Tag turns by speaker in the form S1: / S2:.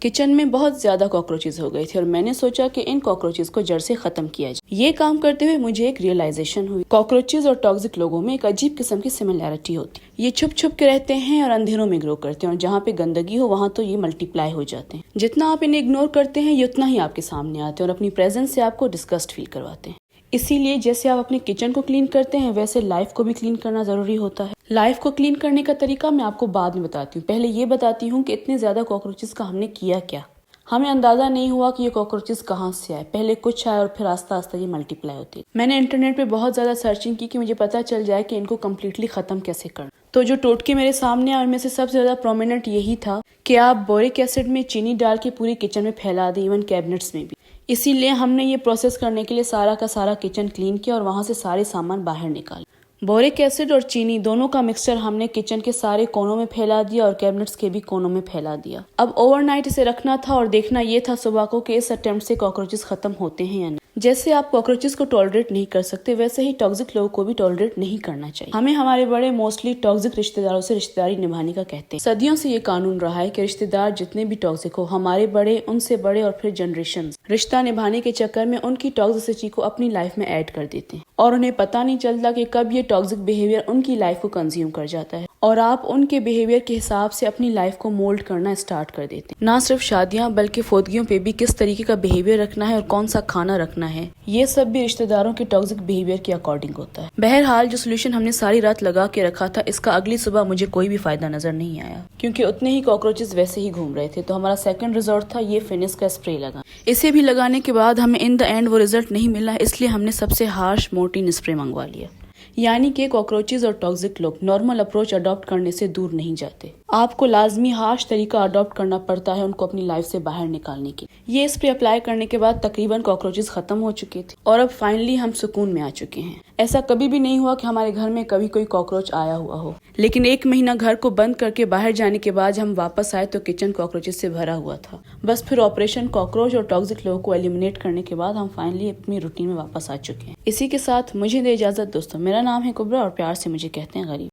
S1: Kitchen में बहुत ज्यादा कॉकरोचेस हो गए थे और मैंने सोचा कि इन कॉकरोचेस को जड़ से खत्म किया जाए। ये काम करते हुए मुझे एक रियलाइजेशन हुई, कॉकरोचेस और टॉक्सिक लोगों में एक अजीब किस्म की सिमिलैरिटी होती है। ये छुप छुप के रहते हैं और अंधेरों में ग्रो करते हैं और जहाँ पे गंदगी हो वहाँ तो ये मल्टीप्लाई हो जाते हैं। जितना आप इन्हें इग्नोर करते हैं ये उतना ही आपके सामने आते हैं और अपनी प्रेजेंस से आपको डिस्गस्ट फील करवाते हैं। इसीलिए जैसे आप अपने किचन को क्लीन करते हैं वैसे लाइफ को भी क्लीन करना जरूरी होता है। लाइफ को क्लीन करने का तरीका मैं आपको बाद में बताती हूँ। पहले ये बताती हूँ कि इतने ज्यादा कॉकरोचेस का हमने किया क्या। हमें अंदाजा नहीं हुआ कि ये कॉकरोचेस कहाँ से आए। पहले कुछ आए और फिर आस्ता आस्ता ये मल्टीप्लाई होते हैं। मैंने इंटरनेट पे बहुत ज्यादा सर्चिंग की कि मुझे पता चल जाए कि इनको कम्प्लीटली खत्म कैसे करना। तो जो टोटके मेरे सामने आए उनमें से सबसे ज्यादा प्रोमिनेंट यही था कि आप बोरिक एसिड में चीनी डाल के पूरी किचन में फैला दें, इवन कैबिनेट्स में भी। इसीलिए हमने ये प्रोसेस करने के लिए सारा का सारा किचन क्लीन किया और वहां से सारे सामान बाहर निकाले। बोरिक एसिड और चीनी दोनों का मिक्सचर हमने किचन के सारे कोनों में फैला दिया और कैबिनेट्स के भी कोनों में फैला दिया। अब ओवरनाइट इसे रखना था और देखना ये था सुबह को कि इस अटेम्प्ट से कॉकरोचेस खत्म होते हैं या नहीं। जैसे आप कॉकरोचेस को टॉलरेट नहीं कर सकते वैसे ही टॉक्सिक लोगों को भी टॉलरेट नहीं करना चाहिए। हमें हमारे बड़े मोस्टली टॉक्सिक रिश्तेदारों से रिश्तेदारी निभाने का कहते हैं। सदियों से ये कानून रहा है कि रिश्तेदार जितने भी टॉक्सिक हो, हमारे बड़े, उनसे बड़े और फिर जनरेशन रिश्ता निभाने के चक्कर में उनकी टॉक्सिसिटी को अपनी लाइफ में ऐड कर देते हैं और उन्हें पता नहीं चलता कि कब ये टॉक्सिक बिहेवियर उनकी लाइफ को कंज्यूम कर जाता है और आप उनके बिहेवियर के हिसाब से अपनी लाइफ को मोल्ड करना स्टार्ट कर देते हैं। ना सिर्फ शादियां बल्कि फोदगियों पे भी किस तरीके का बिहेवियर रखना है और कौन सा खाना रखना है, ये सब भी रिश्तेदारों के टॉक्सिक बिहेवियर के अकॉर्डिंग होता है। बहरहाल जो सोल्यूशन हमने सारी रात लगा के रखा था, इसका अगली सुबह मुझे कोई भी फायदा नजर नहीं आया क्योंकि उतने ही कॉकरोचेस वैसे ही घूम रहे थे। तो हमारा सेकंड रिजॉर्ट था ये फिनिश का स्प्रे लगा। इसे भी लगाने के बाद हमें इन द एंड वो रिजल्ट नहीं मिला, इसलिए हमने सबसे हार्श मोर्टीन स्प्रे मंगवा लिया। यानी कि कॉकरोचेस और टॉक्सिक लोग नॉर्मल अप्रोच अडॉप्ट करने से दूर नहीं जाते। आपको लाजमी हार्श तरीका अडॉप्ट करना पड़ता है उनको अपनी लाइफ से बाहर निकालने के। ये स्प्रे अप्लाई करने के बाद तकरीबन कॉकरोचेस खत्म हो चुके थे और अब फाइनली हम सुकून में आ चुके हैं। ऐसा कभी भी नहीं हुआ कि हमारे घर में कभी कोई कॉकरोच आया हुआ हो, लेकिन 1 महीना घर को बंद करके बाहर जाने के बाद हम वापस आए तो किचन कॉकरोचेस से भरा हुआ था। बस फिर ऑपरेशन कॉकरोच और टॉक्सिक लोगों को एलिमिनेट करने के बाद हम फाइनली अपनी रूटीन में वापस आ चुके हैं। इसी के साथ मुझे दे इजाजत दोस्तों। मेरा नाम है कुबरा और प्यार से मुझे कहते हैं गरीब।